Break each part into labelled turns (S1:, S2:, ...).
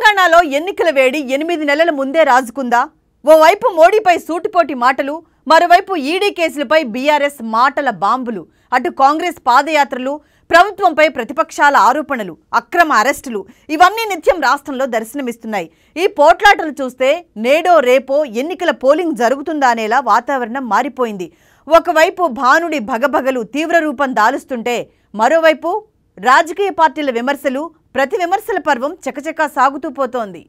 S1: తెలంగాణలో ఎన్నికల వేడి 8 నెలల ముందే రాజుకుందా? ఓవైపు మోడీపై సూటిపోటి మాటలు, మరోవైపు ఈడీ కేసులపై బీఆర్ఎస్ మాటల బాంబులు, అటు కాంగ్రెస్ పాదయాత్రలు, ప్రభుత్వంపై ప్రతిపక్షాల ఆరోపణలు, అక్రమ అరెస్టులు ఇవన్నీ నిత్యం రాష్ట్రంలో దర్శనమిస్తున్నాయి. ఈ పోట్లాటలు చూస్తే నేడో రేపో ఎన్నికల పోలింగ్ జరుగుతుందా అనేలా వాతావరణం మారిపోయింది. ఒకవైపు భానుడి భగభగలు తీవ్ర రూపం దాలుస్తుంటే, మరోవైపు రాజకీయ పార్టీల విమర్శలు, ప్రతి విమర్శల పర్వం చకచకా సాగుతూ పోతోంది.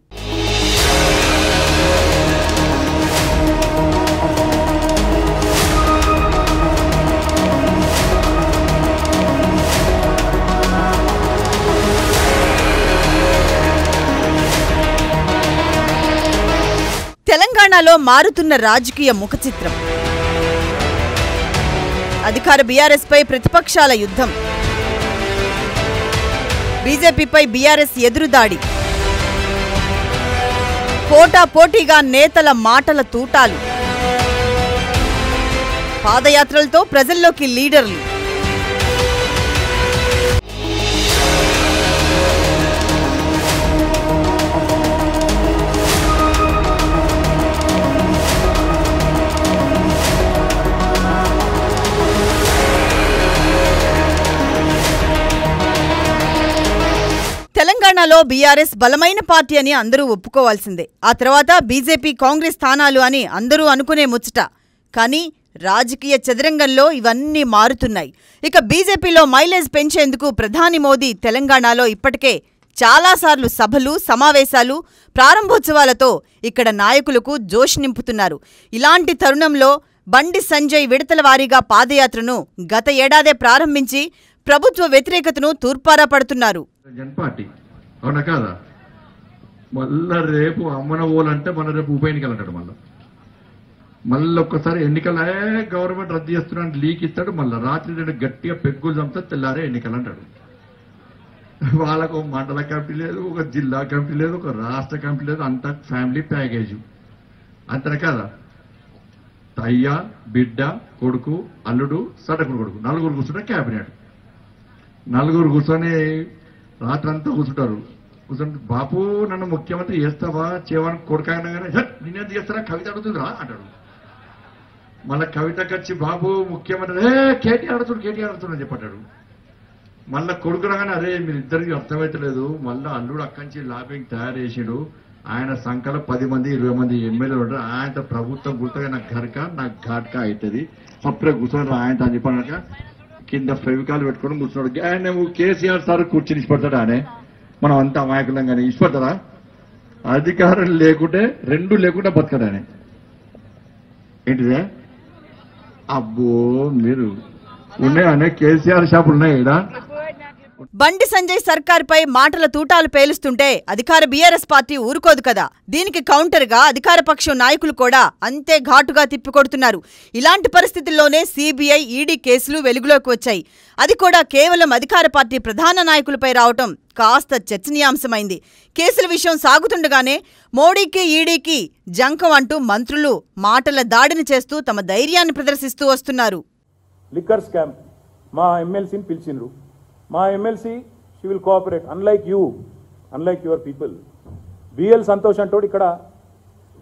S1: తెలంగాణలో మారుతున్న రాజకీయ ముఖచిత్రం. అధికార బీఆర్ఎస్ పై ప్రతిపక్షాల యుద్ధం, బీజేపీపై బీఆర్ఎస్ ఎదురుదాడి, పోటాపోటీగా నేతల మాటల తూటాలు, పాదయాత్రలతో ప్రజల్లోకి లీడర్లు. తెలంగాణలో బీఆర్ఎస్ బలమైన పార్టీ అని అందరూ ఒప్పుకోవాల్సిందే. ఆ తర్వాత బీజేపీ, కాంగ్రెస్ స్థానాలు అని అందరూ అనుకునే ముచ్చట. కానీ రాజకీయ చదరంగంలో ఇవన్నీ మారుతున్నాయి. ఇక బీజేపీలో మైలేజ్ పెంచేందుకు ప్రధాని మోదీ తెలంగాణలో ఇప్పటికే చాలాసార్లు సభలు, సమావేశాలు, ప్రారంభోత్సవాలతో ఇక్కడ నాయకులకు జోష్ నింపుతున్నారు. ఇలాంటి తరుణంలో బండి సంజయ్ విడతల వారీగా పాదయాత్రను గత ఏడాదే ప్రారంభించి ప్రభుత్వ వ్యతిరేకతను తూర్పారా పడుతున్నారు.
S2: జనపార్టీ అవునా కాదా? మళ్ళా రేపు అమ్మన ఓలంటే మన రేపు ఉప ఎన్నికలు అంటాడు. మళ్ళీ ఒక్కసారి ఎన్నికలు గవర్నమెంట్ రద్దు చేస్తున్నాడు, లీక్ ఇస్తాడు. మళ్ళీ రాత్రి 2 గట్టిగా పెగ్గులు చంపుతా తెల్లారే ఎన్నికలు అంటాడు. వాళ్ళకు మండల కమిటీ లేదు, ఒక జిల్లా కమిటీ లేదు, ఒక రాష్ట్ర కమిటీ లేదు, అంత ఫ్యామిలీ ప్యాకేజ్ అంతనే కదా. అయ్య, బిడ్డ, కొడుకు, అల్లుడు, సడకుడు కొడుకు, 4 కూర్చుంటే క్యాబినెట్. 4 కూర్చొని రాత్రంతా కూర్చుంటారు. కూర్చుంటే బాపు నన్ను ముఖ్యమంత్రి చేస్తావా చేయడానికి కొడుకాయనగానే నేనేం చేస్తారా కవిత అడుగుతుందిరా అంటాడు. మళ్ళీ కవితకి వచ్చి బాబు ముఖ్యమంత్రి కేటీఆర్ అడుగుతుందని చెప్పాడు. మళ్ళీ కొడుకు రాగానే అరే మీరిద్దరికి అర్థమైతలేదు. మళ్ళీ అల్లుడు అక్కడి లాబింగ్ తయారు చేసాడు. ఆయన సంఖ్యలో 10 మంది 20 మంది ఎమ్మెల్యేలు ఉంటారు. ఆయన ప్రభుత్వం గుర్తుగా నాకు ఘర్క నాకు ఘాట్కా అవుతుంది. సపరేట్ కూర్చొని ఆయన అని చెప్పాక కింద ఫెవికాలు పెట్టుకుని కూర్చున్నాడు. ఆయన కేసీఆర్ సార్ కూర్చుని ఇష్టపడతాడా? అనే మనం అంతా అమాయకులంగానే ఇష్టపడతారా? అధికారం లేకుంటే 2 లేకుండా బతకడానే ఏంటిదే? అబ్బో మీరు ఉన్నాయనే కేసీఆర్ షాపులు ఉన్నాయి ఇక్కడ.
S1: బండి సంజయ్ సర్కార్పై మాటల తూటాలు పేలుస్తుంటే అధికార బీఆర్ఎస్ పార్టీ ఊరుకోదు కదా. దీనికి కౌంటర్గా అధికార పక్షం నాయకులు కూడా అంతే ఘాటుగా తిప్పికొడుతున్నారు. ఇలాంటి పరిస్థితుల్లోనే సీబీఐ, ఈడీ కేసులు వెలుగులోకి వచ్చాయి. అది కూడా కేవలం అధికార పార్టీ ప్రధాన నాయకులపై రావటం కాస్త చర్చనీయాంశమైంది. కేసుల విషయం సాగుతుండగానే మోడీకి, ఈడీకి జంకం అంటూ మంత్రులు మాటల దాడిని చేస్తూ తమ ధైర్యాన్ని ప్రదర్శిస్తూ వస్తున్నారు.
S3: లిక్కర్ స్కామ్ మా ఎమ్మెల్సీని పిలిచిండ్రు. మా MLC she will cooperate unlike your people. BL Santosh అంటోడు ఇక్కడ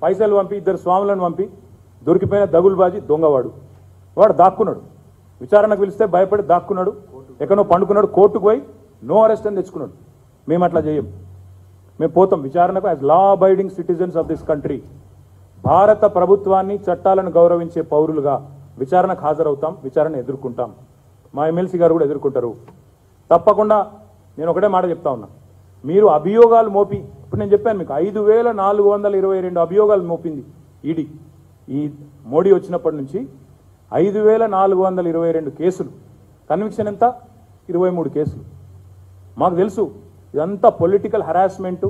S3: పైసలు పంపి 2 స్వాములను పంపి దొరికిపోయిన దగులుబాజీ దొంగవాడు. వాడు దాక్కున్నాడు. విచారణకు పిలిస్తే భయపడి దాక్కున్నాడు. ఎక్కడో పండుకున్నాడు. కోర్టుకు పోయి నో అరెస్ట్ అని తెచ్చుకున్నాడు. మేము అట్లా చేయం. మేము పోతాం విచారణకు as law abiding citizens of this country. భారత ప్రభుత్వాన్ని, చట్టాలను గౌరవించే పౌరులుగా విచారణకు హాజరవుతాం, విచారణ ఎదుర్కొంటాం. మా ఎమ్మెల్సీ గారు కూడా ఎదుర్కొంటారు తప్పకుండా. నేను ఒకటే మాట చెప్తా ఉన్నా, మీరు అభియోగాలు మోపి, ఇప్పుడు నేను చెప్పాను మీకు 5422 అభియోగాలు మోపింది ఈడీ. ఈ మోడీ వచ్చినప్పటి నుంచి 5422 కేసులు. కన్విక్షన్ ఎంత? 23 కేసులు. మాకు తెలుసు ఇదంతా పొలిటికల్ హరాస్మెంటు,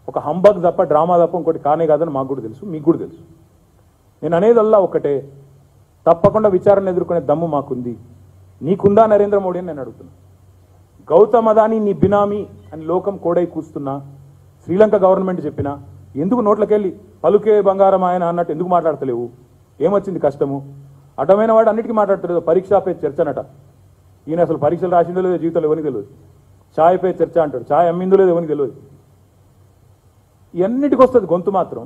S3: ఒక హంబగ్ తప్ప, డ్రామా తప్ప ఇంకోటి కానే కాదని మాకు కూడా తెలుసు, మీకు కూడా తెలుసు. నేను అనేదల్లా ఒకటే, తప్పకుండా విచారణ ఎదుర్కొనే దమ్ము మాకుంది. నీకుందా నరేంద్ర మోడీ అని నేను అడుగుతున్నా. గౌతమ్ అదానీ నీ బినామీ అని లోకం కోడై కూస్తున్నా, శ్రీలంక గవర్నమెంట్ చెప్పినా ఎందుకు నోట్లకెళ్ళి పలుకే బంగారం ఆయన అన్నట్టు ఎందుకు మాట్లాడతలేవు? ఏమొచ్చింది కష్టము? అడ్డమైన వాడు అన్నిటికీ మాట్లాడతలేదు. పరీక్ష పే చర్చ అనట. ఈయన అసలు పరీక్షలు రాసిందో లేదో జీవితంలో ఎవరికి తెలియదు. ఛాయ్ పే చర్చ అంటాడు. ఛాయ్ అమ్మిందో లేదో ఎవరికి తెలియదు. ఇవన్నిటికి వస్తుంది గొంతు మాత్రం,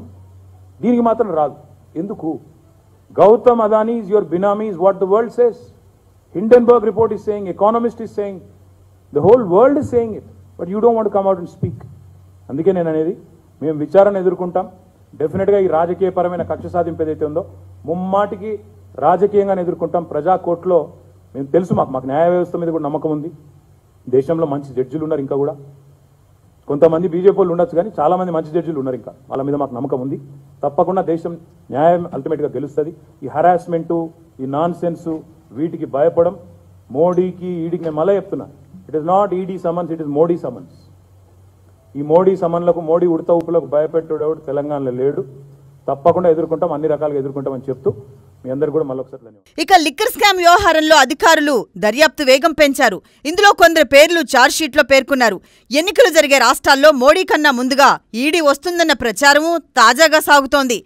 S3: దీనికి మాత్రం రాదు. ఎందుకు? Gautam Adani is your benami is what the world says. Hindenburg report is saying, economist is saying, the whole world is saying it, but you don't want come out and speak. అందుకే నేను అనేది, మేము విచారణ ఎదుర్కొంటాం. డెఫినెట్గా ఈ రాజకీయపరమైన కక్ష సాధింపు ఏదైతే ఉందో ముమ్మాటికి రాజకీయంగానే ఎదుర్కొంటాం. ప్రజా కోర్టులో మేము తెలుసు, మాకు న్యాయ వ్యవస్థ మీద కూడా నమ్మకం ఉంది. దేశంలో మంచి జడ్జిలు ఉన్నారు, ఇంకా కూడా కొంతమంది బీజేపీ వాళ్ళు ఉండొచ్చు, కానీ చాలామంది మంచి జడ్జిలు ఉన్నారు, ఇంకా వాళ్ళ మీద మాకు నమ్మకం ఉంది. తప్పకుండా దేశం న్యాయం అల్టిమేట్గా గెలుస్తుంది. ఈ హరాస్మెంటు, ఈ నాన్ సెన్సు, వీటికి భయపడం మోడీకి ఈడీకి నేను మళ్ళీ చెప్తున్నా, it is not ED summons, it is Modi summons. ఈ మోడీ సమన్లకు, మోడీ ఉడత ఊపులకు భయపెట్టేవాడు తెలంగాణలో లేడు. తప్పకుండా ఎదుర్కొంటాం, అన్ని రకాలుగా ఎదుర్కొంటామని చెప్తూ మీ అందరు కూడా మళ్ళొకసారి ధన్యవాదాలు.
S1: ఇక లిక్కర్ స్కామ్ వ్యవహారంలో అధికారులు దర్యాప్తు వేగం పెంచారు. ఇందులో కొందరు పేర్లు ఛార్జ్షీట్లో పేర్కొన్నారు. ఎన్నికలు జరిగే రాష్ట్రాల్లో మోడీ కన్నా ముందుగా ఈడీ వస్తుందన్న ప్రచారమూ తాజాగా సాగుతోంది.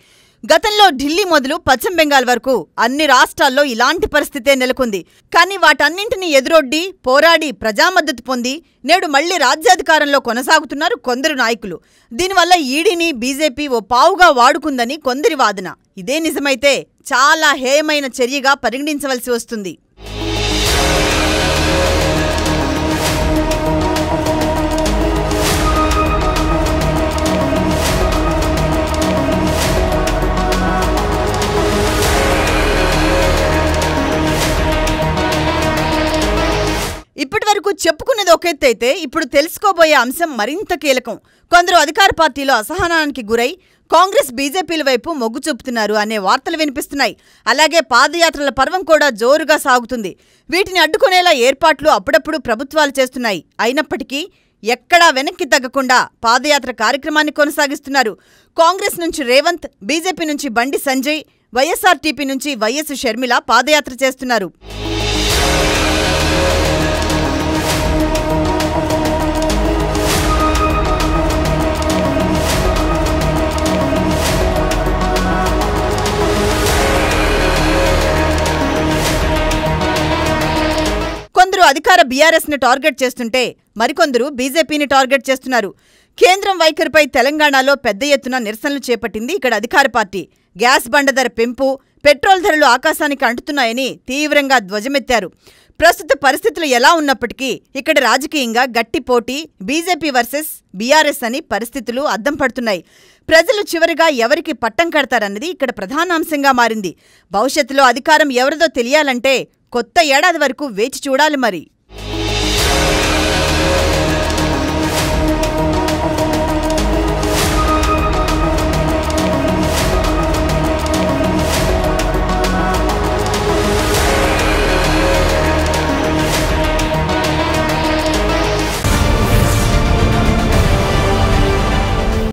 S1: గతంలో ఢిల్లీ మొదలు పశ్చిమ బెంగాల్ వరకు అన్ని రాష్ట్రాల్లో ఇలాంటి పరిస్థితే నెలకొంది. కానీ వాటన్నింటినీ ఎదురొడ్డి పోరాడి ప్రజామద్దతు పొంది నేడు మళ్లీ రాజ్యాధికారంలో కొనసాగుతున్నారు కొందరు నాయకులు. దీనివల్ల ఈడీని బీజేపీ ఓ పావుగా వాడుకుందని కొందరి వాదన. ఇదే నిజమైతే చాలా హేయమైన చర్యగా పరిగణించవలసి వస్తుంది. ఇప్పటి వరకు చెప్పుకున్నది ఒక ఎత్తు అయితే ఇప్పుడు తెలుసుకోబోయే అంశం మరింత కీలకం. కొందరు అధికార పార్టీలో అసహనానికి గురై కాంగ్రెస్ బీజేపీల వైపు మొగ్గు చూపుతున్నారు అనే వార్తలు వినిపిస్తున్నాయి. అలాగే పాదయాత్రల పర్వం కూడా జోరుగా సాగుతుంది. వీటిని అడ్డుకునేలా ఏర్పాట్లు అప్పుడప్పుడు ప్రభుత్వాలు చేస్తున్నాయి. అయినప్పటికీ ఎక్కడా వెనక్కి తగ్గకుండా పాదయాత్ర కార్యక్రమాన్ని కొనసాగిస్తున్నారు. కాంగ్రెస్ నుంచి రేవంత్, బీజేపీ నుంచి బండి సంజయ్, వైఎస్ఆర్టీపీ నుంచి వైఎస్ షర్మిల పాదయాత్ర చేస్తున్నారు. కొందరు అధికార బీఆర్ఎస్ ని టార్గెట్ చేస్తుంటే మరికొందరు బీజేపీని టార్గెట్ చేస్తున్నారు. కేంద్రం వైఖరిపై తెలంగాణలో పెద్ద ఎత్తున నిరసనలు చేపట్టింది ఇక్కడ అధికార పార్టీ. గ్యాస్ బండ ధర పెంపు, పెట్రోల్ ధరలు ఆకాశానికి అంటుతున్నాయని తీవ్రంగా ధ్వజమెత్తారు. ప్రస్తుత పరిస్థితులు ఎలా ఉన్నప్పటికీ ఇక్కడ రాజకీయంగా గట్టి పోటీ బీజేపీ వర్సెస్ బీఆర్ఎస్ అని పరిస్థితులు అద్దం పడుతున్నాయి. ప్రజలు చివరిగా ఎవరికి పట్టం కడతారన్నది ఇక్కడ ప్రధానాంశంగా మారింది. భవిష్యత్తులో అధికారం ఎవరిదో తెలియాలంటే కొత్త ఏడాది వరకు వేచి చూడాలి మరి.